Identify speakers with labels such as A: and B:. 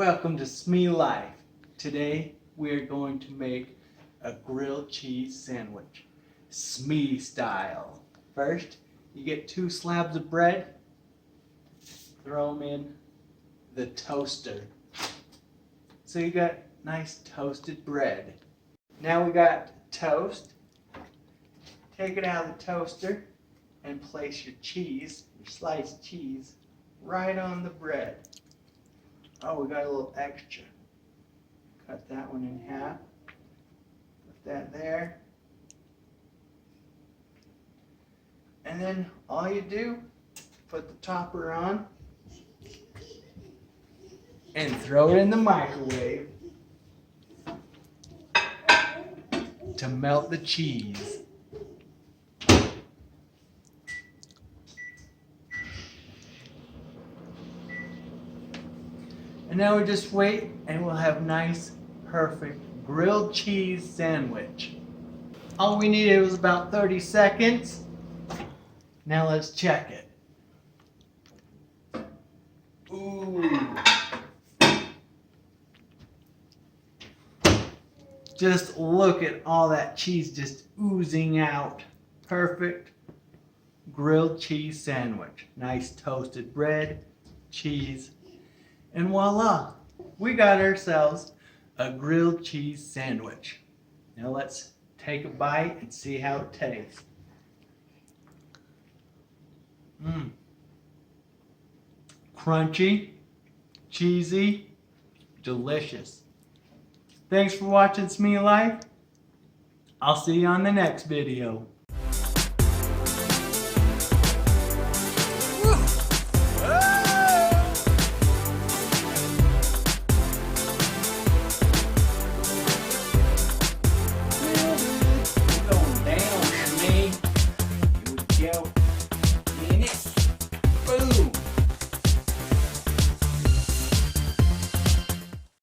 A: Welcome to Smee Life. Today we are going to make a grilled cheese sandwich, Smee style. First, you get 2 slabs of bread, throw them in the toaster. So you got nice toasted bread. Now we got toast. Take it out of the toaster and place your cheese, your sliced cheese, right on the bread. Oh, we got a little extra. Cut that one in half. Put that there. And then all you do, put the topper on and throw it in the microwave to melt the cheese. And now we just wait and we'll have nice, perfect grilled cheese sandwich. All we needed was about 30 seconds. Now let's check it. Ooh. Just look at all that cheese just oozing out. Perfect grilled cheese sandwich. Nice toasted bread, cheese, and voila, we got ourselves a grilled cheese sandwich. Now let's take a bite and see how it tastes. Crunchy, cheesy, delicious. Thanks for watching Smee Life. I'll see you on the next video.